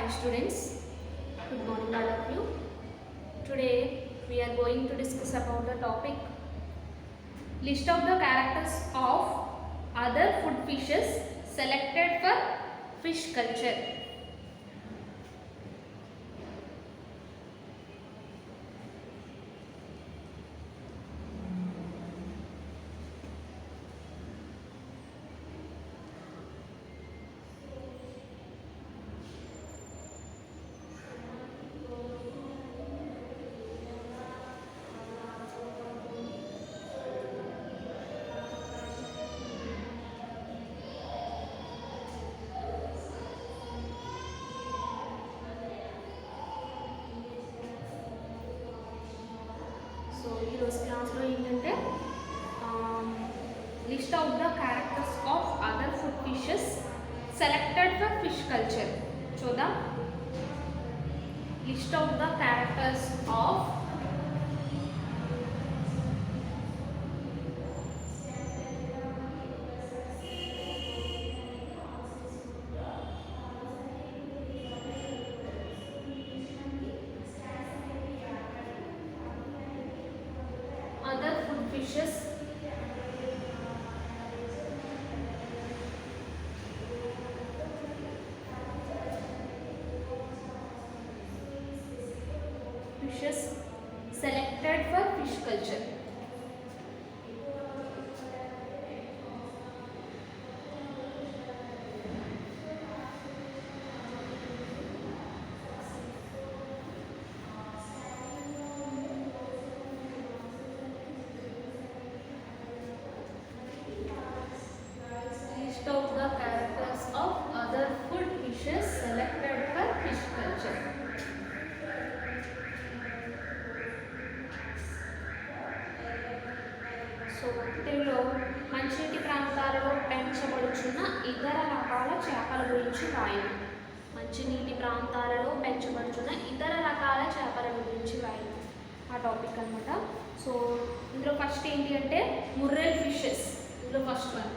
Hi students, good morning all of you. Today we are going to discuss about the topic list of the characters of other food fishes selected for fish culture. So ఈరోజు క్లాస్లో ఏంటంటే list out the characters of other food fishes selected for fish culture. చూద్దాం. List out the characters of other food fishes selected for fish culture. List of the characters of other food fishes selected for fish culture. So తెలుగులో మంచినీటి ప్రాంతాలలో పెంచబడుచున్న ఇతర రకాల చేపల గురించి రాయడం. మంచినీటి ప్రాంతాలలో పెంచబడుచున్న ఇతర రకాల చేపల గురించి రాయడం ఆ టాపిక్ అనమాట. సో ఇందులో ఫస్ట్ ఏంటి అంటే ముర్రెల్ ఫిషెస్. ఇందులో ఫస్ట్ వన్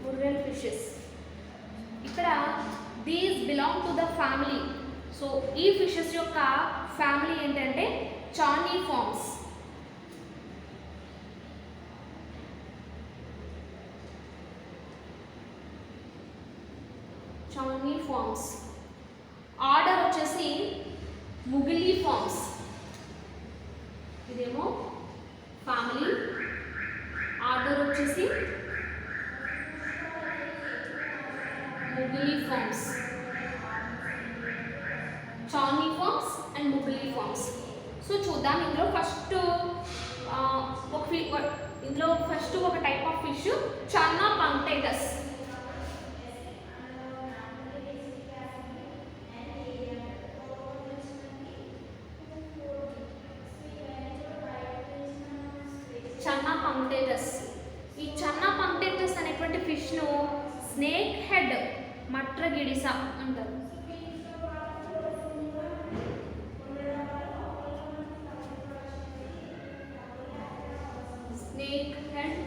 ముర్రెల్ ఫిషెస్. ఇక్కడ these belong to the family. So ఈ ఫిషెస్ యొక్క ఫ్యామిలీ ఏంటంటే చార్నిఫార్మ్స్. చార్నిఫార్మ్స్. ఆర్డర్ వచ్చేసి ముగిలిఫార్మ్స్. ఇదేమో ఫ్యామిలీ. ఆర్డర్ వచ్చేసి ముగిలిఫార్మ్స్, చార్నిఫార్మ్స్ అండ్ ముగిలిఫార్మ్స్. సో చూద్దాం. ఇందులో ఫస్ట్ ఒక type of fish Channa punctatus. Channa punctatus. ఈ చన్నా పంక్టేటస్ అనేటువంటి ఫిష్ను స్నేక్ హెడ్ మట్రగిడిస అంటారు. స్నేక్ హెడ్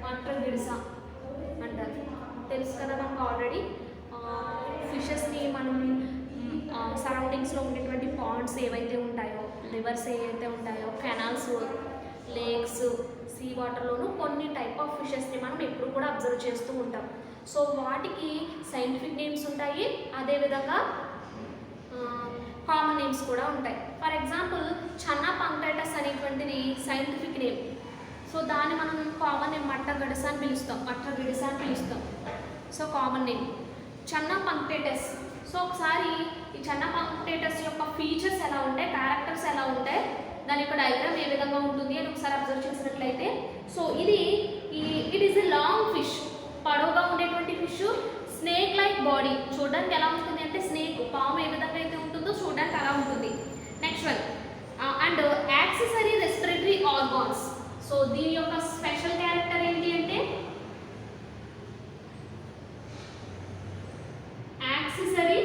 మట్రగిడిస అంటారు. తెలుసు కదా మనకు ఆల్రెడీ. ఫిషెస్ని మనం సరౌండింగ్స్లో ఉండేటువంటి పాండ్స్ ఏవైతే ఉంటాయో, రివర్స్ ఏవైతే ఉంటాయో, కెనాల్స్, లేక్స్, సీ వాటర్లోనూ కొన్ని టైప్ ఆఫ్ ఫిషెస్ని మనం ఎప్పుడు కూడా అబ్జర్వ్ చేస్తూ ఉంటాం. సో వాటికి సైంటిఫిక్ నేమ్స్ ఉంటాయి, అదేవిధంగా కామన్ నేమ్స్ కూడా ఉంటాయి. ఫర్ ఎగ్జాంపుల్ చన్నా పంక్టేటస్ అనేటువంటిది సైంటిఫిక్ నేమ్. సో దాన్ని మనం కామన్ నేమ్ మట్రగిడిస అని పిలుస్తాం. So common name Channa punctatus. So ఒకసారి ఈ చన్నా పంక్టేటస్ యొక్క ఫీచర్స్ ఎలా ఉంటాయి, క్యారెక్టర్స్ ఎలా ఉంటాయి, దాని యొక్క డయాగ్రామ్ ఏ విధంగా ఉంటుంది అని ఒకసారి అబ్జర్వ్ చేసినట్లయితే, so it is a long fish. పొడవుగా ఉండేటువంటి ఫిష్, స్నేక్ లైక్ బాడీ. చూడడానికి ఎలా ఉంటుంది అంటే స్నేక్, పాము ఏ విధంగా అయితే ఉంటుందో చూడడానికి అలా ఉంటుంది. Next one and accessory respiratory organs. So దీని యొక్క స్పెషల్ క్యారెక్టర్ ఏంటి అంటే accessory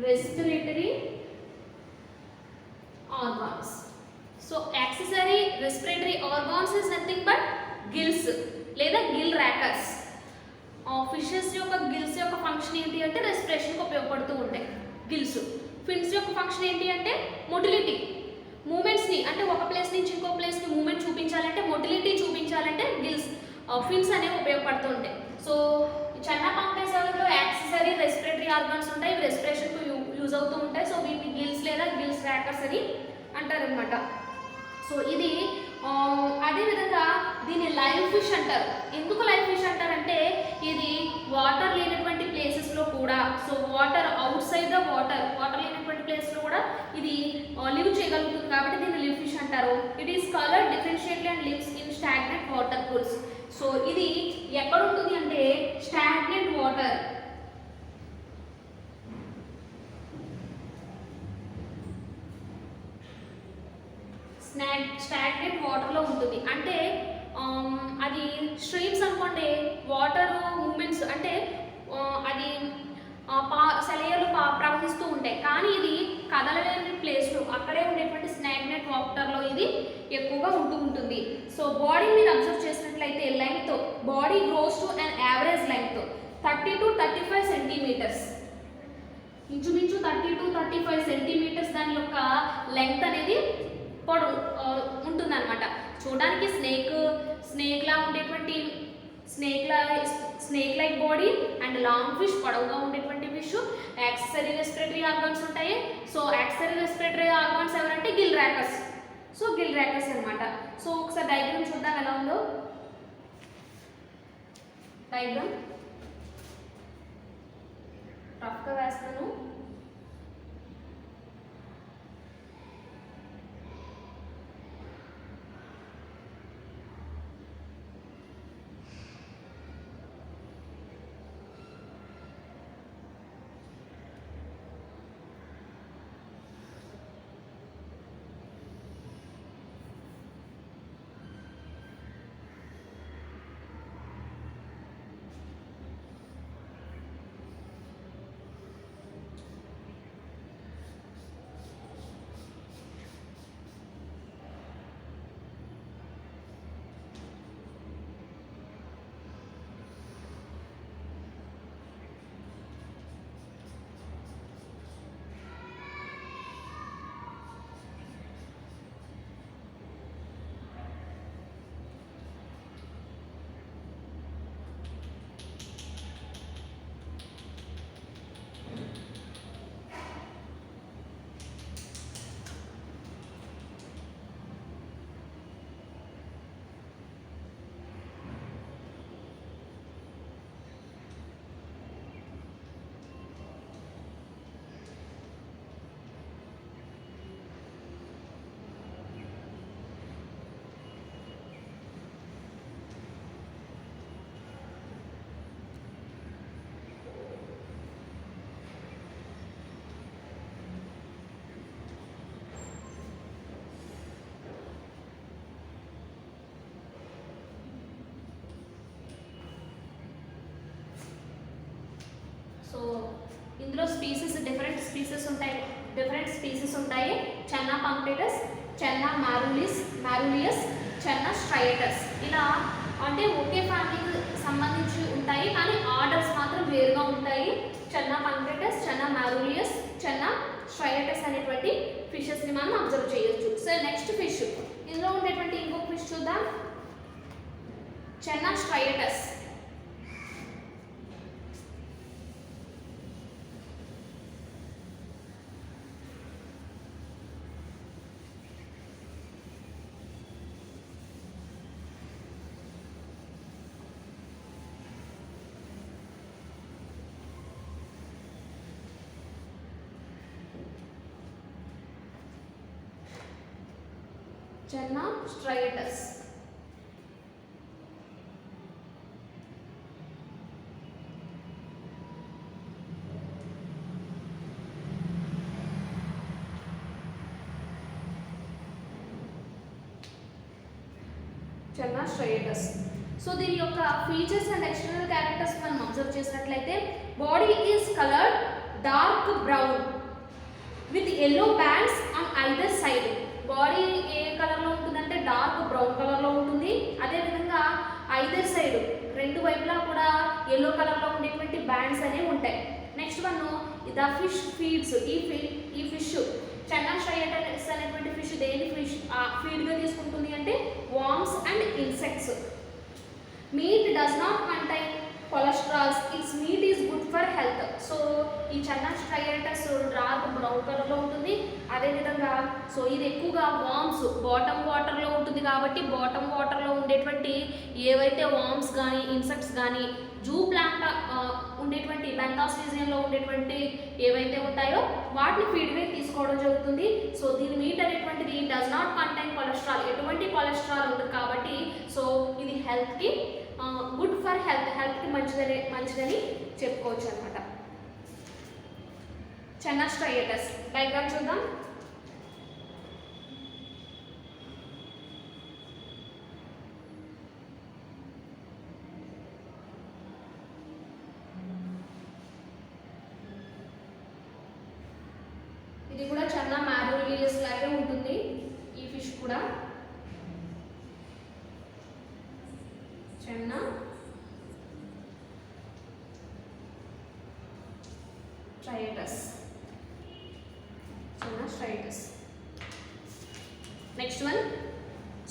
respiratory organs. So accessory respiratory organs is nothing but gills లేదా గిల్ ర్యాకర్స్. ఫిషెస్ యొక్క గిల్స్ యొక్క ఫంక్షన్ ఏంటి అంటే రెస్పిరేషన్కి ఉపయోగపడుతూ ఉంటాయి గిల్స్. ఫిన్స్ యొక్క ఫంక్షన్ ఏంటి అంటే మొటిలిటీ, మూమెంట్స్ని అంటే ఒక ప్లేస్ నుంచి ఇంకో ప్లేస్కి మూమెంట్ చూపించాలంటే మొటిలిటీ చూపించాలంటే గిల్స్ ఫిన్స్ అనేవి ఉపయోగపడుతూ ఉంటాయి. సో చన్నా పంక్టైసర్లో యాక్సెసరీ రెస్పిరేటరీ ఆర్గాన్స్ ఉంటాయి, ఇవి రెస్పిరేషన్కు యూజ్ అవుతూ ఉంటాయి. సో వీటిని గిల్స్ లేదా గిల్స్ ర్యాకర్స్ అని అంటారనమాట. సో ఇది అదేవిధంగా దీన్ని లైవ్ ఫిష్ అంటారు. ఎందుకు లైవ్ ఫిష్ అంటారంటే ఇది వాటర్ లేనటువంటి ప్లేసెస్లో కూడా, so water outside the water లేనటువంటి ప్లేస్లో కూడా ఇది లివ్ చేయగలుగుతుంది కాబట్టి దీన్ని లివ్ ఫిష్ అంటారు. It is coloured differentially and lives in stagnant water pools. So ఇది ఎక్కడ ఉంటుంది అంటే స్టాగ్నెంట్ వాటర్, స్టాగ్నెంట్ వాటర్లో ఉంటుంది. అంటే అది స్ట్రీమ్స్ అనుకోండి, వాటర్ మూమెంట్స్ అంటే అది సెలయలు ప్రవహిస్తూ ఉంటాయి, కానీ ఇది కదలలేని ప్లేస్లో అక్కడే ఉండేటువంటి స్టాగ్నెంట్ వాటర్లో ఇది ఎక్కువగా ఉంటుంది. సో బాడీ మీరు అబ్జర్వ్ చేసినట్లయితే length, body grows to an average length 30 to 35 centimetres, ఇంచుమించు 30 to 35 సెంటీమీటర్స్ దాని యొక్క లెంగ్త్ అనేది ఉంటుందన్నమాట. చూడడానికి స్నేక్ లా ఉండేటువంటి snake like body and long fish, పొడవుగా ఉండేటువంటి ఫిష్. యాక్సెసరీ రెస్పిరేటరీ ఆర్గాన్స్ ఉంటాయి. సో యాక్సెసరీ రెస్పిరేటరీ ఆర్గాన్స్ ఎవరంటే గిల్ ర్యాకర్స్. సో గిల్ ర్యాకర్స్ అనమాట. సో ఒకసారి డయాగ్రామ్ చూద్దాం ఎలా ఉందో. డయాగ్రామ్ రఫ్గా వేస్తాను. ఇందులో డిఫరెంట్ స్పీసెస్ ఉంటాయి. చన్నా పంక్టేటస్, చన్నా మ్యారులియస్, చన్నా స్ట్రయేటస్. ఇలా అంటే ఒకే ఫ్యామిలీకి సంబంధించి ఉంటాయి, కానీ ఆర్డర్స్ మాత్రం వేరుగా ఉంటాయి. చన్నా పంక్టేటస్, చన్నా మ్యారులియస్, చన్నా స్ట్రయేటస్ అనేటువంటి ఫిషెస్ని మనం అబ్జర్వ్ చేయొచ్చు. సో నెక్స్ట్ ఫిష్, ఇందులో ఉండేటువంటి ఇంకొక ఫిష్ చూద్దాం. Channa striatus. Channa striatus. Channa striatus. So దీని యొక్క ఫీచర్స్ అండ్ ఎక్స్టర్నల్ క్యారెక్టర్స్ మనం అబ్జర్వ్ చేసినట్లయితే body is coloured dark brown with yellow bands on either side. Body ఏ కలర్లో ఉంటుందంటే డార్క్ బ్రౌన్ కలర్లో ఉంటుంది. అదేవిధంగా ఐదర్ సైడ్ రెండు వైపులా కూడా ఎల్లో కలర్లో ఉండేటువంటి బ్యాండ్స్ అనేవి ఉంటాయి. Next one the fish feeds. ఈ ఫిష్ చన్నా స్ట్రయేటస్ అనేటువంటి ఫిష్ దేని ఫీడ్గా తీసుకుంటుంది అంటే worms and insects. Meat does not contain cholesterols, its meat is good for health. So ఈ చన్నా స్ట్రయేటస్ డార్క్ బ్రౌన్ కలర్లో ఉంటుంది. అదేవిధంగా సో ఇది ఎక్కువగా వార్మ్స్ బాటమ్ వాటర్లో ఉంటుంది కాబట్టి బాటమ్ వాటర్లో ఉండేటువంటి ఏవైతే వార్మ్స్ కానీ ఇన్సెక్ట్స్ కానీ జూ ప్లాంట్ ఉండేటువంటి బెంతాస్ రీజియన్లో ఉండేటువంటి ఏవైతే ఉంటాయో వాటిని ఫీడ్గా తీసుకోవడం జరుగుతుంది. సో దీని మీట్ అనేటువంటిది డస్ నాట్ కంటైన్ కొలెస్ట్రాల్, ఎటువంటి కొలెస్ట్రాల్ ఉండదు కాబట్టి సో ఇది హెల్త్కి గుడ్ ఫర్ హెల్త్కి మంచిదని చెప్పుకోవచ్చు అనమాట. చన్నా స్ట్రయేటస్ డయాగ్రామ్ చూద్దాం. ఇది కూడా చన్నా మ్యారోలియస్ లాగే ఉంటుంది ఈ ఫిష్ కూడా. Channa striatus. Next one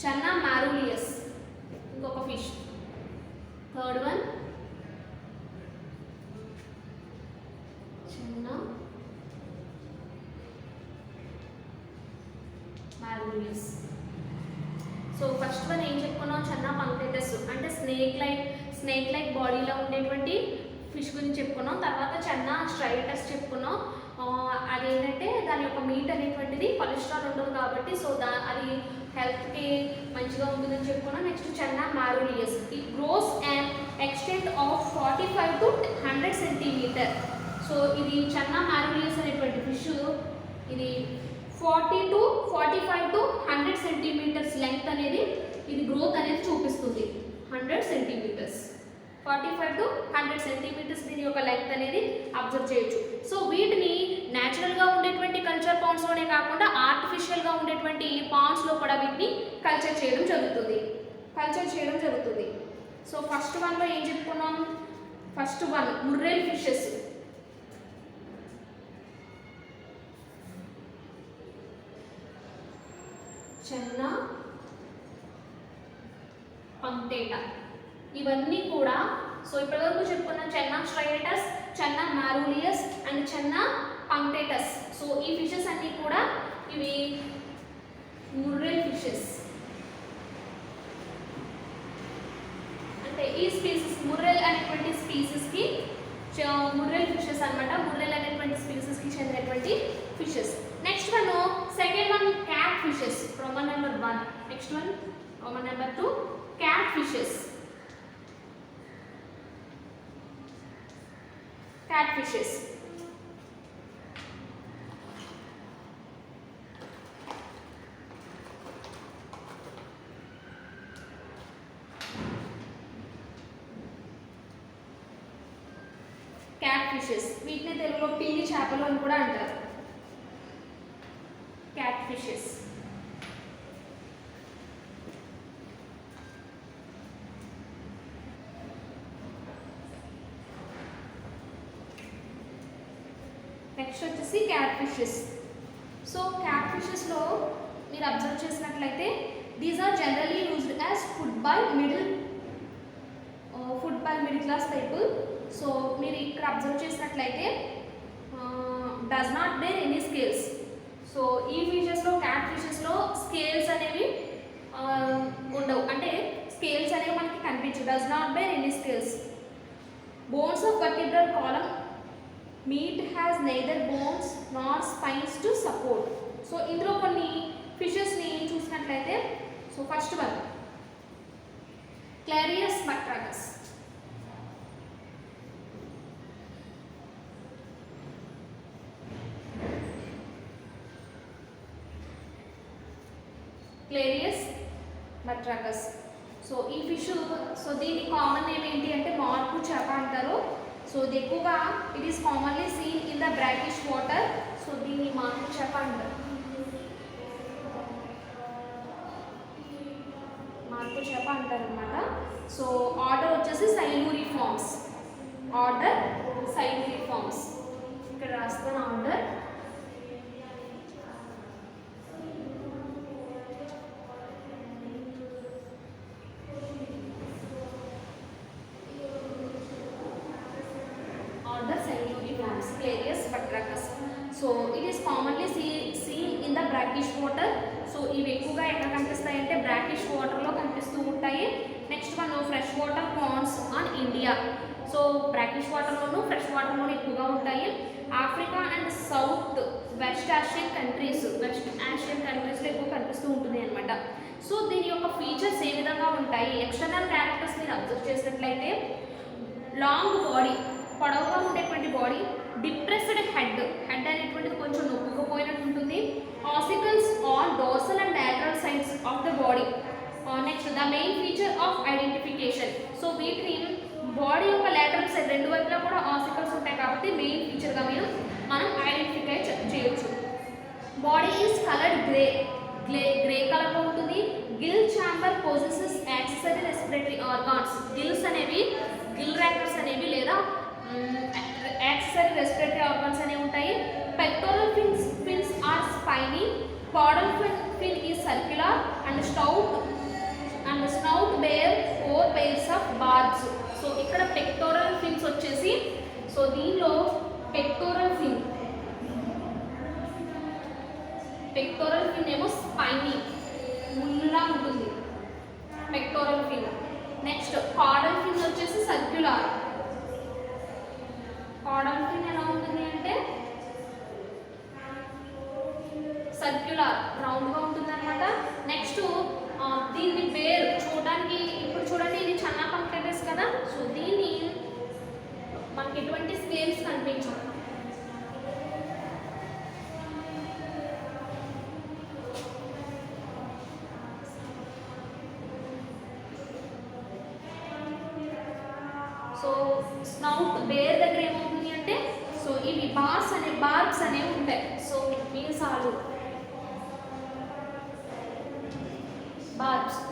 Channa marulius, ఇంకొక fish. Third one Channa marulius. So first one ఏం చెప్పుకున్నాం, చన్నా పంక్టేటస్ అంటే స్నేక్ లైక్ బాడీలో ఉండేటువంటి ఫిష్ గురించి చెప్పుకున్నాం. తర్వాత చన్నా స్ట్రయేటస్ చెప్పుకున్నాం. అదేంటంటే దాని యొక్క మీట్ అనేటువంటిది కొలెస్ట్రాల్ ఉండదు కాబట్టి సో అది హెల్త్కి మంచిగా ఉంటుందని చెప్పుకున్నాం. Next Channa marulius, it grows and extent of 45 to 100 centimetre. So ఇది చన్నా మ్యారోలియస్ అనేటువంటి ఫిష్ ఇది 40 to 45 to 100 సెంటీమీటర్స్ లెంగ్త్ అనేది ఇది గ్రోత్ అనేది చూపిస్తుంది. 100 సెంటీమీటర్స్ 45 to 100 సెంటీమీటర్స్ దీని యొక్క లెంగ్త్ అనేది అబ్జర్వ్ చేయొచ్చు. సో వీటిని న్యాచురల్గా ఉండేటువంటి కల్చర్ పాండ్స్లోనే కాకుండా ఆర్టిఫిషియల్గా ఉండేటువంటి పాండ్స్లో కూడా వీటిని కల్చర్ చేయడం జరుగుతుంది. సో ఫస్ట్ వన్లో ఏం చెప్పుకున్నాం, ఫస్ట్ వన్ ముర్రెల్ ఫిషెస్. చన్నా పంక్టేటా ఇవన్నీ కూడా సో ఇప్పటివరకు చెప్పుకున్న chana స్ట్రయేటస్, chana మ్యారోలియస్ and chana punctatus. So ఈ ఫిషెస్ అన్నీ కూడా ఇవి ముర్రెల్ ఫిషెస్. అంటే ఈ స్పీసీస్ ముర్రెల్ అనేటువంటి స్పీసీస్కి ముర్రెల్ ఫిషెస్ అనమాట. ముర్రెల్ అనేటువంటి స్పీసీస్కి చెందినటువంటి fishes. Next one second one catfishes, Roman number 1. Next one Roman number 2 catfishes. Catfishes వీటిని తెలుగులో పిల్లి చేపలు అని కూడా అంటారు. Catfishes. నెక్స్ట్ వచ్చేసి క్యాట్ ఫిషెస్. సో క్యాట్ ఫిషెస్లో మీరు అబ్జర్వ్ చేసినట్లయితే these are generally used as food by middle class people. So మీరు ఇక్కడ అబ్జర్వ్ చేసినట్లయితే does not bear any scales. So ఈ ఫిషెస్లో క్యాట్ ఫిషెస్లో స్కేల్స్ అనేవి ఉండవు, అంటే స్కేల్స్ అనేవి మనకి కనిపించవు. Does not bear any scales. Bones of vertebral column. Meat has neither bones nor spines to support. So ఇందులో కొన్ని ఫిషెస్ని చూసినట్లయితే సో ఫస్ట్ వన్ క్లారియస్ మట్రాగస్. క్లారియస్ మట్రాగస్. సో ఈ ఫిష్ సో దీని కామన్ నేమ్ ఏంటి అంటే మార్పు చేప అంటారు. సో ఇది ఎక్కువగా it is commonly seen in the brackish water. So దీన్ని మార్పు చేప అంటారు, మార్పు చేప అంటారు అనమాట. సో ఆర్డర్ వచ్చేసి సైలూరిఫార్మ్స్, ఆర్డర్ సైలూరిఫార్మ్స్. ఇక్కడ రాస్తాను order. Clarius batrachus. So it is commonly seen in the brackish water. So ఇవి ఎక్కువగా ఎక్కడ కనిపిస్తాయి అంటే బ్రాకిష్ వాటర్లో కనిపిస్తూ ఉంటాయి. Next one fresh water ponds on India. So brackish వాటర్లోను ఫ్రెష్ వాటర్లోను ఎక్కువగా ఉంటాయి. Africa and south west Asian కంట్రీస్లో ఎక్కువ కనిపిస్తూ ఉంటుంది అనమాట. సో దీని యొక్క ఫీచర్స్ ఏ విధంగా ఉంటాయి, ఎక్స్టర్నల్ క్యారెక్టర్స్ మీరు అబ్జర్వ్ చేసినట్లయితే లాంగ్ బాడీ, పొడవుగా ఉండేటువంటి బాడీ, డిప్రెస్డ్ హెడ్ అనేటువంటిది కొంచెం నొక్కుపోయినట్టు ఉంటుంది. Ossicles on dorsal and lateral sides of the body. Next the main feature of identification. So వీటిని బాడీ యొక్క లాటరల్ సైడ్ రెండు వైపులా కూడా ఆసికల్స్ ఉంటాయి కాబట్టి మెయిన్ ఫీచర్గా మనం ఐడెంటిఫై చేయొచ్చు. బాడీ ఈజ్ కలర్డ్ గ్రే కలర్లో ఉంటుంది. Gill chamber possesses accessory respiratory organs. Gills అనేవి గిల్ ర్యాకర్స్ అనేవి లేదా యాక్సెసరీ రెస్పిరేటరీ ఆర్గాన్స్ అనేవి ఉంటాయి. Pectoral fins are spiny. Caudal fin is circular and snout bear 4 pairs of barbs. So ఇక్కడ పెక్టోరల్ ఫిన్స్ వచ్చేసి, సో దీనిలో పెక్టోరల్ ఫిన్ ఏమో స్పైనీ, ముళ్ళలా ఉంటుంది pectoral fin. Next caudal fin వచ్చేసి సర్క్యులర్. కాడల్ ఫిన్ ఎలా ఉంటుంది అంటే సర్క్యులర్, రౌండ్గా ఉంటుంది అనమాట. నెక్స్ట్ దీన్ని పేరు చూడడానికి, ఇప్పుడు చూడండి ఇది చన్నా పంక్టేటస్ కదా. సో దీన్ని మనకి ఎటువంటి స్కేల్స్ కనిపించవు. సో స్నౌట్ బేర్ దగ్గర ఏమవుతుంది అంటే, సో ఇవి బార్బ్స్ అనేవి ఉంటాయి. సో మీసాలు,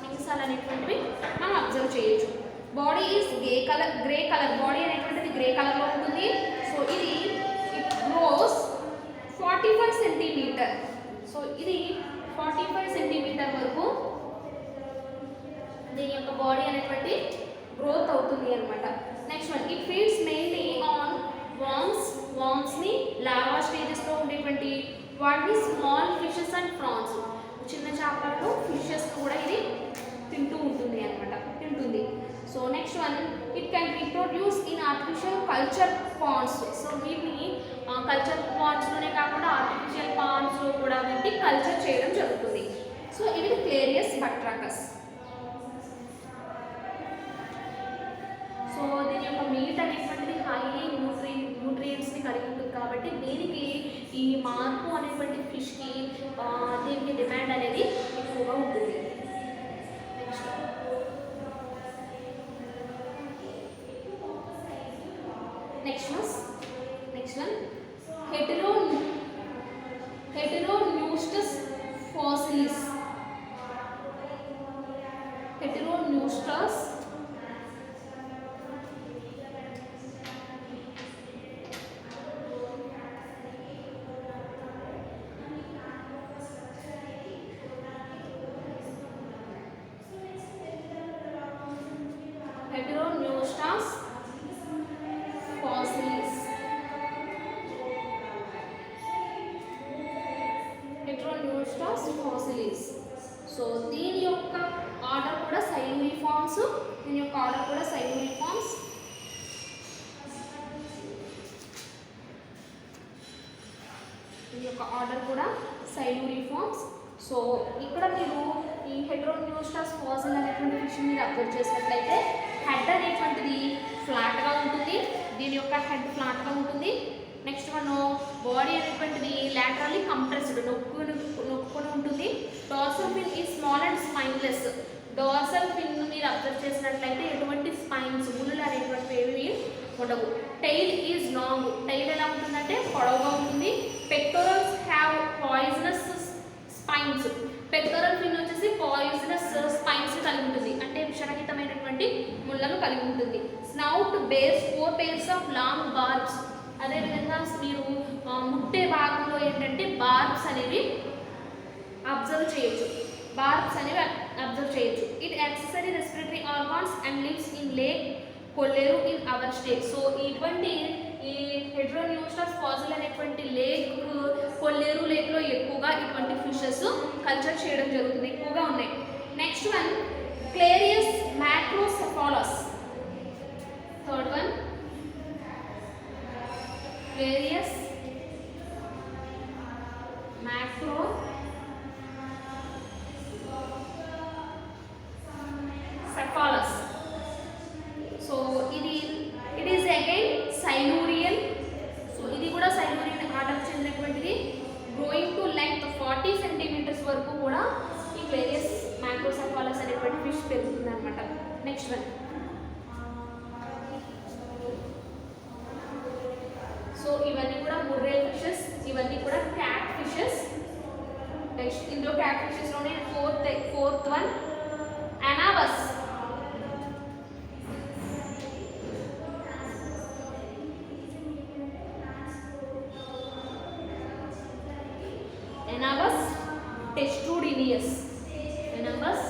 మీసాలు అనేటువంటివి మనం అబ్జర్వ్ చేయొచ్చు. Body is grey colour. Body అనేటువంటిది గ్రే కలర్లో ఉంటుంది. సో ఇది ఇట్ గ్రోస్ 45 సెంటీమీటర్. సో ఇది 45 సెంటీమీటర్ వరకు దీని యొక్క బాడీ అనేటువంటి గ్రోత్ అవుతుంది అనమాట. Next one it feeds mainly on వామ్స్ని లావా స్టేజెస్లో ఉండేటువంటి వాటిని స్మాల్ ఫిషెస్ అండ్ ప్రాన్స్, చిన్న చేపలను ఫిషెస్ కూడా ఇది తింటుంది. So next one it can reproduce in artificial culture ponds. So వీటిని కల్చర్ పాండ్స్లోనే కాకుండా ఆర్టిఫిషియల్ పాండ్స్లో కూడా వీటిని కల్చర్ చేయడం జరుగుతుంది. సో ఇవి క్లేరియస్ బట్రాకస్. సో దీని యొక్క మీట్ అనేటువంటిది హైలీ న్యూట్రియంట్స్ని కలిగి ఉంటుంది కాబట్టి దీనికి ఈ మార్పు అనేటువంటి ఫిష్కి దీనికి డిమాండ్ అనేది ఎక్కువగా ఉంటుంది. Next one Heteropneustes fossilis. Heteropneustes fossilis. Heteropneustes fossilis. So దీని యొక్క ఆర్డర్ కూడా సైలూరిఫార్మ్స్. సో ఇక్కడ మీరు ఈ హెటెరోన్యూస్టస్ ఫాసిల్ అనేటువంటి ఫిష్ మీరు అబ్జర్వ్ చేసినట్లయితే హెడ్ అనేటువంటిది ఫ్లాట్గా ఉంటుంది. దీని యొక్క హెడ్ ఫ్లాట్గా ఉంటుంది. నెక్స్ట్ వన్ బాడీ అనేటువంటిది లాటరల్లీ కంప్రెస్డ్, నొక్కుని ఉంటుంది. Dorsal fin is small and spineless. Dorsal fin మీరు అబ్జర్వ్ చేసినట్లయితే ఎటువంటి స్పైన్స్ ముళ్ళు అనేటువంటివి ఏవి ఉండవు. టైల్ ఈజ్ లాంగ్, టైల్ ఎలా ఉంటుందంటే పొడవుగా ఉంటుంది. పెక్టోరల్స్ హ్యావ్ పాయిజనస్ స్పైన్స్, పెక్టోరల్ ఫిన్ వచ్చేసి పాయిజనస్ స్పైన్స్ కలిగి ఉంటుంది, అంటే విషరహితమైనటువంటి ముళ్ళను కలిగి ఉంటుంది. Snout bears 4 pairs of long barbs, అదేవిధంగా మీరు ముట్టే భాగంలో ఏంటంటే బార్బ్స్ అనేవి అబ్జర్వ్ చేయొచ్చు, బార్బ్స్ అనేవి అబ్జర్వ్ చేయొచ్చు. It accessory respiratory organs and lives in lake Kolleru in our state. So ఇటువంటి ఈ హెడ్రోన్యూస్టస్ ఫాసిల్ అనేటువంటి లేక్ కొల్లేరు లేక్లో ఎక్కువగా ఇటువంటి ఫిషెస్ కల్చర్ చేయడం జరుగుతుంది, ఎక్కువగా ఉన్నాయి. Next one Clarias macrocephalus. Third one Clarias macrocephalus. So ఇది it is again Silurian. So ఇది కూడా సైలూరియన్ ఆర్డర్ చెందినటువంటిది. గ్రోయింగ్ టు లెంగ్త్ 40 centimeters వరకు కూడా ఈ క్లేరియస్ మ్యాక్రోసెఫాలస్ అనేటువంటి ఫిష్ పెరుగుతుంది అనమాట. నెక్స్ట్ వన్ సో ఇవన్నీ కూడా ముర్రేల్ ఫిషెస్, ఇవన్నీ కూడా క్యాట్ ఫిషెస్. నెక్స్ట్ ఇందులో క్యాట్ ఫిషెస్లోనే ఫోర్త్ వన్ అనాబస్. ఎనాబస్ టెస్టుడినియస్, ఎనాబస్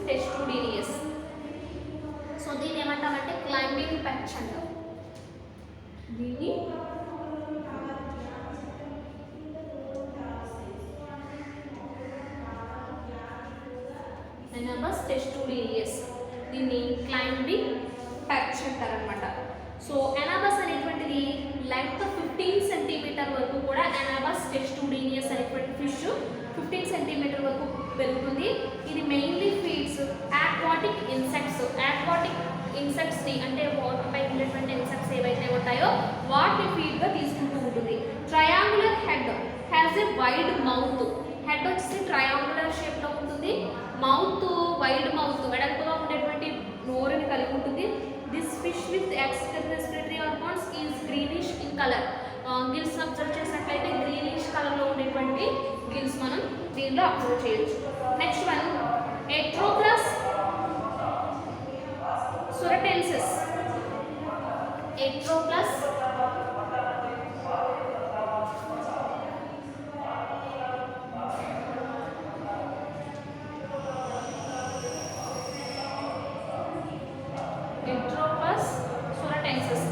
టెస్టుడినియస్. సో దీన్ని ఏమంటామంటే క్లైంబింగ్ పెచ్ అంటాం. దీన్ని ఎనాబస్ టెస్టుడినియస్, దీన్ని క్లైంబింగ్ పెచ్ అంటారనమాట. సో ఎనాబస్ అనేటువంటిది లెంగ్త్ 15 centimeter వరకు కూడా ఎనాబస్ టెస్టుడినియస్ అనేటువంటి ఫిష్ 15 centimeter వరకు పెరుగుతుంది. ఇది mainly feeds aquatic insects, aquatic ఇన్సెక్ట్స్ని అంటే వాటర్ పై ఉండేటువంటి ఇన్సెక్ట్స్ ఏవైతే ఉంటాయో వాటిని ఫీడ్గా తీసుకుంటూ ఉంటుంది. Triangular head has a wide mouth, head వచ్చేసి ట్రయాంగులర్ షేప్లో ఉంటుంది. మౌత్ వైడ్ మౌత్, వెడల్పుగా ఉండేటువంటి నోరుని కలిగి ఉంటుంది. This fish with respiratory organs is greenish in colour. Gills observe చేసినట్లయితే గ్రీనిష్ కలర్లో ఉండేటువంటి గిల్స్ మనం దీనిలో అబ్జర్వ్ చేయొచ్చు. Next one Etroplus suratensis. Etroplus suratensis.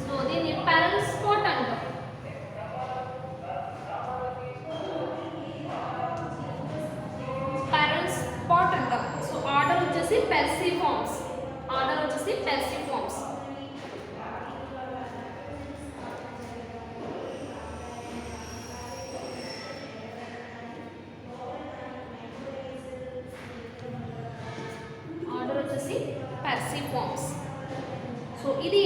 So దీన్ని ప్యారల్ స్పాట్ అంటాం. ప్యారల్ స్పాట్ అంటాం. సో ఆర్డర్ వచ్చేసి పెర్సిఫార్మ్స్, ఆర్డర్ వచ్చేసి పెర్సిఫార్మ్స్. ఆర్డర్ వచ్చేసి పెర్సిఫార్మ్స్. సో ఇది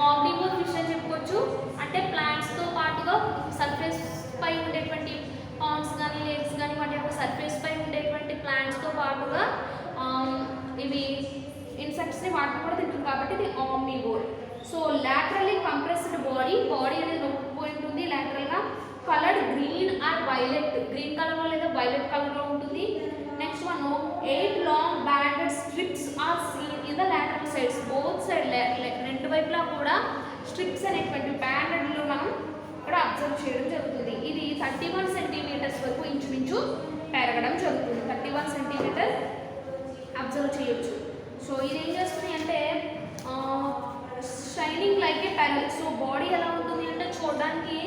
ఆమ్నివోర్ ఫిష్ అని చెప్పుకోవచ్చు. అంటే ప్లాంట్స్తో పాటుగా సర్ఫేస్ పై ఉండేటువంటి పాండ్స్ కానీ లేక్స్ కానీ వాటి యొక్క సర్ఫేస్ పై ఉండేటువంటి ప్లాంట్స్తో పాటుగా ఇవి ఇన్సెక్ట్స్ని వాటిని కూడా తింటుంది కాబట్టి ఇది omnivore. So laterally compressed body, body అనేది నొక్కిపోయి ఉంటుంది లాటరల్గా. Coloured green or violet, green కలర్లో లేదా వైలెట్ కలర్లో ఉంటుంది. Next one 8 long banded strips are seen in the lateral sides, both side రెండు వైపులా కూడా స్ట్రిప్స్ అనేటువంటి బ్యాండెడ్లో మనం ఇక్కడ అబ్జర్వ్ చేయడం జరుగుతుంది. ఇది 31 centimeters వరకు ఇంచుమించు పెరగడం జరుగుతుంది. 31 centimeters అబ్జర్వ్ చేయొచ్చు. సో ఇది ఏం చేస్తుంది అంటే షైనింగ్ లైక్ ఏ పెరల్. సో బాడీ ఎలా ఉంటుంది అంటే చూడడానికి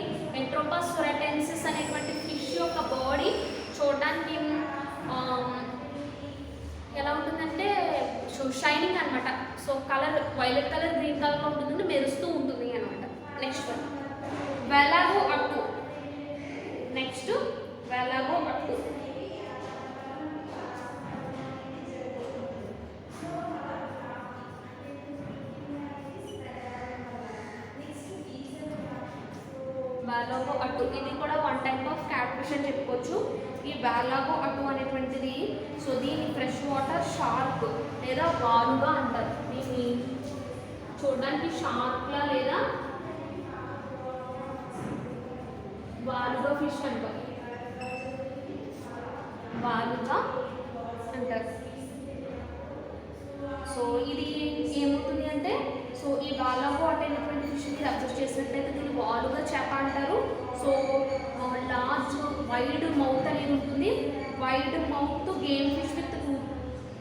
ఎంట్రోపస్ సురటెన్సిస్ అనేటువంటి ఫిష్ యొక్క బాడీ చూడడానికి ఎలా ఉంటుందంటే షైనింగ్ అనమాట. So colour violet colour green కలర్లో ఉంటుంది, మెరుస్తూ ఉంటుంది అనమాట. నెక్స్ట్ వెలాగో అట్టు. నెక్స్ట్ వెలాగో అట్టు. బాలాగో అట్టు ఇది కూడా one type of cat fish అని చెప్పుకోవచ్చు. ఈ బాలాగో అట్టు అనేటువంటిది సో దీన్ని ఫ్రెష్ వాటర్ షార్క్ లేదా వాలుగా అంటారు. దీన్ని చూడడానికి షార్క్లా లేదా వాలుగా ఫిష్ అంటారు, వాలుగా అంటారు. సో ఇది ఏమవుతుంది అంటే సో ఈ బాలాగో అట్టు అనేటువంటి ఫిష్ మీరు అబ్జర్వ్ చేసినట్లయితే దీన్ని వాలుగా చేప అంటారు. సో లార్జ్ వైడ్ మౌత్ అనేది ఉంటుంది. Wide mouth game fish with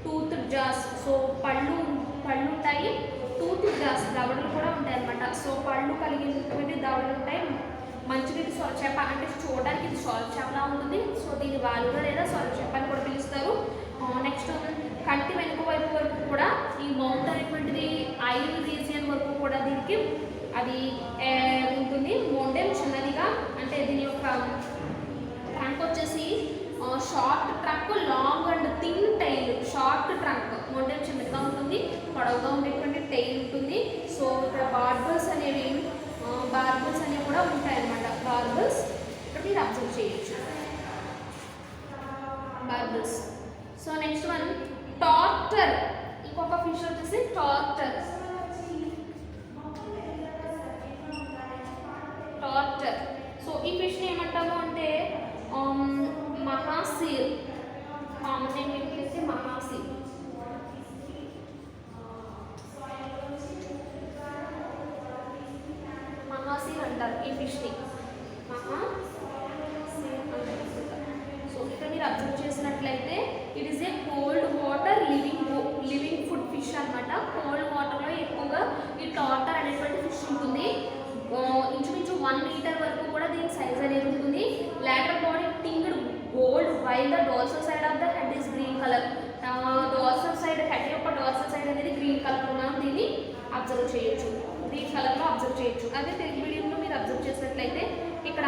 tooth jaws. So పళ్ళు ఉంటాయి, టూత్ జాస్ దవడలు కూడా ఉంటాయి అన్నమాట. సో పళ్ళు కలిగినటువంటి దవడలు ఉంటాయి. మంచినీటి సొర చేప అంటే చూడడానికి ఇది సొర చేపలా ఉంటుంది. సో దీన్ని వాలుగా లేదా సొర చేప అని కూడా పిలుస్తారు. నెక్స్ట్ కంటి వెనుక వైపు వరకు కూడా ఈ మౌత్ అనేటువంటిది ఐ రీజియన్ వరకు కూడా దీనికి అది ఉంటుంది. మొండెం చిన్నదిగా అంటే దీని యొక్క ట్రంక్ వచ్చేసి short trunk, long and thin tail. Short trunk, మొండెం చిన్నదిగా ఉంటుంది, పొడవుగా ఉండేటువంటి టైల్ ఉంటుంది. సో ఇక్కడ బార్బల్స్ అనేవి కూడా ఉంటాయి అన్నమాట. బార్బల్స్ ఇక్కడ మీరు అబ్జర్వ్ చేయొచ్చు, బార్బల్స్. సో నెక్స్ట్ వన్ టార్టర్. ఇంకొక ఫిష్ వచ్చేసి టార్టర్. సో ఈ ఫిష్ని ఏమంటాము అంటే మహాసీర్. కామన్ నేమ్ ఏంటంటే మహాసీర్. మహాసీర్ అంటారు ఈ ఫిష్ని, మహాసీర్ అంటారు. సో ఇక్కడ మీరు అబ్జర్వ్ చేసినట్లయితే it is a cold water living food fish అనమాట. కోల్డ్ వాటర్లో ఎక్కువగా ఈ టార్టర్ అనేటువంటి ఫిష్ ఉంటుంది. ఇంచుమించు 1 మీటర్ వరకు కూడా దీని సైజ్ అనేది ఉంటుంది. Lateral body tinged gold while the dorsal side of the head is green colour. Dorsal side, head యొక్క డార్సల్ సైడ్ అనేది గ్రీన్ కలర్లో మనం దీన్ని అబ్జర్వ్ చేయొచ్చు, గ్రీన్ కలర్లో అబ్జర్వ్ చేయొచ్చు. అదే తెలుగు మీడియంలో మీరు అబ్జర్వ్ చేసినట్లయితే ఇక్కడ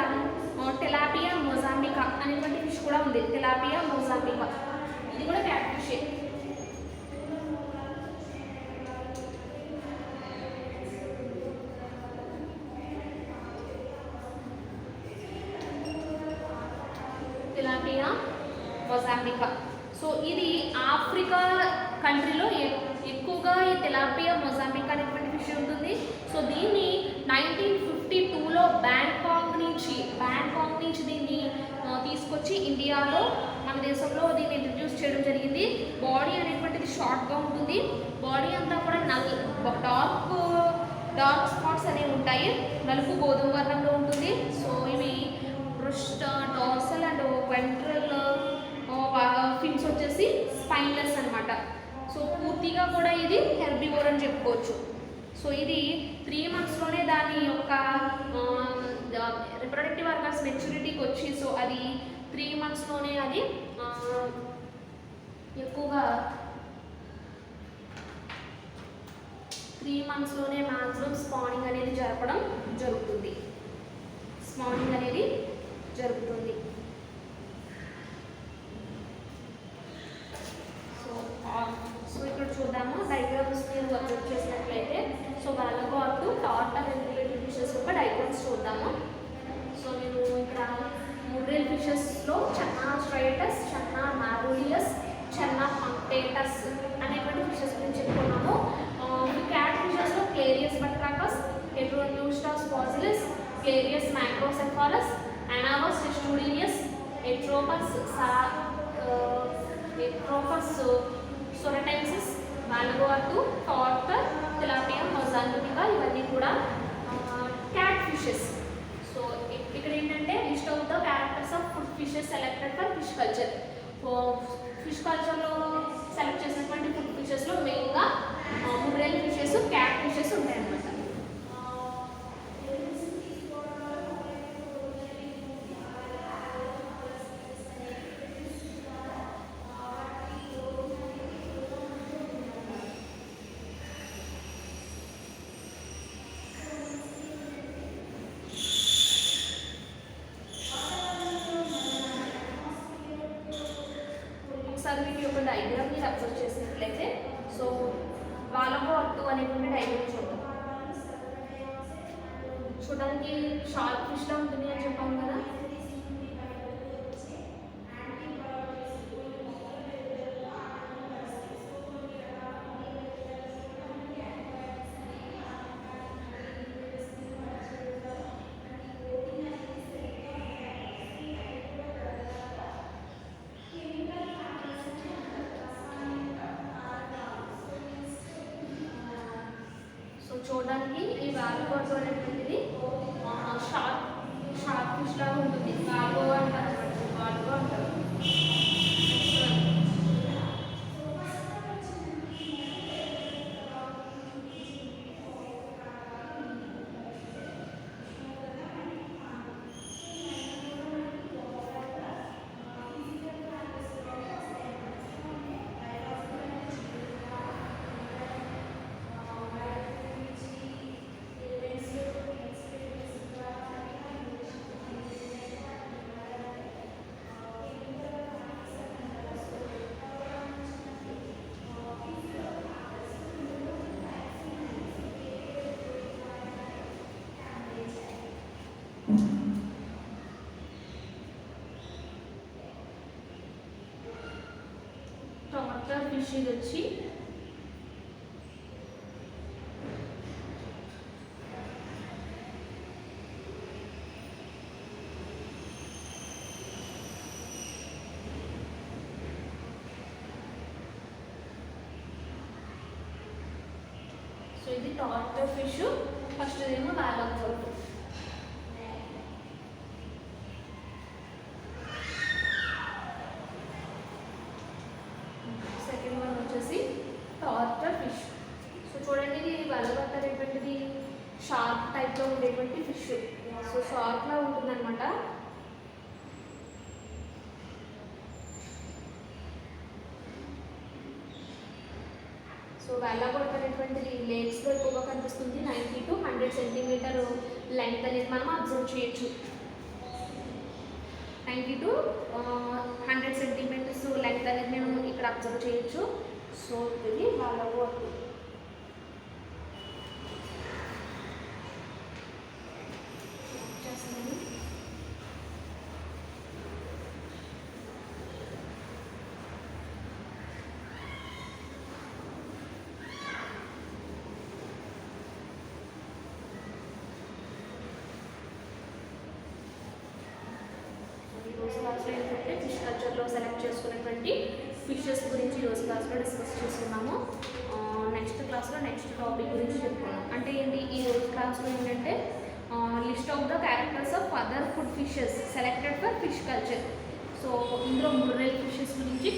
టెలాపియా మొజాంబికా అనేటువంటి ఫిష్ కూడా ఉంది. టెలాపియా మొజాంబికా ఇది కూడా క్యాట్ ఫిషే. టెలాపియా మొజాంబికా. సో ఇది ఆఫ్రికా కంట్రీలో ఎక్కువగా ఈ టెలాపియా మొజాంబికా అనేటువంటి ఫిష్ ఉంటుంది. సో దీన్ని 1952లో బ్యాంకాక్ నుంచి దీన్ని తీసుకొచ్చి ఇండియాలో మన దేశంలో దీన్ని ఇంట్రడ్యూస్ చేయడం జరిగింది. బాడీ అనేటువంటిది షార్ట్గా ఉంటుంది. బాడీ అంతా కూడా డార్క్ స్పాట్స్ అనేవి ఉంటాయి. నలుపు గోధుమ వర్ణంలో ఉంటుంది. సో ఇవి డార్సల్ అండ్ వెంట్రల్ ఫిన్స్ వచ్చేసి స్పైన్లెస్ అనమాట. సో పూర్తిగా కూడా ఇది హెర్బివోర్ అని చెప్పుకోవచ్చు. సో ఇది 3 monthsలోనే దాని యొక్క రిప్రొడక్టివ్ ఆర్గాన్స్ మెచ్యూరిటీకి వచ్చి సో అది 3 monthsలోనే అది ఎక్కువగా 3 monthsలోనే మ్యాక్సిమం స్పానింగ్ అనేది జరుగుతుంది. సో ఇక్కడ చూద్దాము డయాగ్రామ్స్ మీరు అబ్జర్వ్ చేసినట్లయితే. సో బాలాగో అట్టు, టార్టర్ రిలేటెడ్ ఫిషెస్ యొక్క డయాగ్రామ్స్ చూద్దాము. సో నేను ఇక్కడ ముర్రెల్ ఫిషెస్లో చన్నా స్ట్రైటస్, చన్నా మారోలియస్, చన్నా పంక్టేటస్ అనేటువంటి ఫిషెస్ గురించి చెప్పుకున్నాము. క్యాట్ ఫిషెస్లో క్లేరియస్ బట్రాకస్, హెట్రోన్యూస్టాస్ ఫాసిలిస్, క్లేరియస్ మైక్రోసెఫాలస్, అనావస్ టెస్టూడినియస్, ఎట్రోపస్ సొరటెన్సిస్, బాలాగో అట్టు, టార్టర్, తిలాపియా మొజాంబికా ఇవన్నీ కూడా క్యాట్ ఫిషెస్. సో ఇక్కడ ఏంటంటే list of the characters of food fishes selected for fish culture. Fish కల్చర్లో సెలెక్ట్ చేసినటువంటి ఫుడ్ ఫిషెస్లో మెయిన్గా ముర్రెల్ ఫిషెస్, క్యాట్ ఫిషెస్ ఉంటాయి అన్నమాట. వీటి యొక్క డయాగ్రామ్ మీరు అబ్జర్వ్ చేసినట్లయితే సో బాలాగో అట్టు అనేటువంటి డయాగ్రామ్ చూడడానికి షార్ప్ ఫిష్లా ఉంటుంది చూడడానికి ఈ వాల్గోటో అనేటువంటిది షార్ప్ ఫిష్ లాగా ఉంటుంది. వాల్గో అంటారు అనమాట, వాల్గో అంటారు. టమాటా ఫిష్ ఇది వచ్చి సో ఇది టమాటా ఫిష్. ఫస్ట్ ఏమో వాల్గోటో. సెకండ్ వన్ వచ్చేసి టమాటా ఫిష్. సో చూడండి, ఇది వాల్గోటో అనేటువంటిది షార్ప్ టైప్లో ఉండేటువంటి ఫిష్. సో షార్ప్లా ఉంటుందన్నమాట. సో వాల్గోటో అనేటువంటిది లేక్స్లో ఎక్కువగా కనిపిస్తుంది. 90 to 100 సెంటీమీటర్ లెంగ్త్ అనేది మనం అబ్జర్వ్ చేయొచ్చు. 90 to 100 సెంటీమీటర్స్ లెంగ్త్ అనేది మేము ఇక్కడ అబ్జర్వ్ చేయొచ్చు. సో ఇది వాల్గోటో. ఈరోజు క్లాస్లో ఏంటంటే ఫిష్ కల్చర్లో సెలెక్ట్ చేసుకున్నటువంటి ఫిషెస్ గురించి ఈరోజు క్లాస్లో డిస్కస్ చేసుకున్నాము. నెక్స్ట్ క్లాస్లో నెక్స్ట్ టాపిక్ గురించి చెప్పుకున్నాం. అంటే ఏంటి, ఈ రోజు క్లాస్లో ఏంటంటే list of the characters of other food fishes selected for fish culture. So ఇందులో ముర్రెల్ ఫిషెస్ గురించి,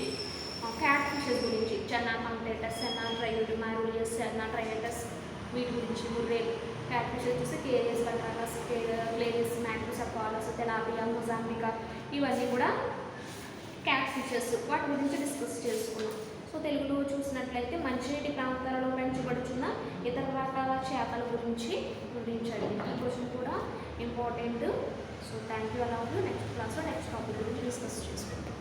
క్యాట్ ఫిషెస్ గురించి, చన్నా పంక్టేటస్, సెన్నా ట్రయోడ్, మ్యారోలియస్, సెన్నా ట్రయోటస్, వీటి గురించి ముర్రెల్. క్యాట్ ఫిష్ వచ్చేసి కేరియస్, బటారస్, క్లేరిస్, మ్యాక్రోస్, అపాలస్, తెలాపియా, మొజాంబికా, ఇవన్నీ కూడా క్యాట్ ఫిషెస్. వాటి గురించి డిస్కస్ చేసుకున్నాం. సో తెలుగులో చూసినట్లయితే మంచినీటి ప్రాంతాలలో పెంచబడుతున్న ఇతర రకాల చేపల గురించి వివరించండి. ఈ క్వశ్చన్ కూడా ఇంపార్టెంట్. So thank you. అలాగే నెక్స్ట్ క్లాస్లో నెక్స్ట్ టాపిక్ గురించి డిస్కస్ చేసుకుంటాం.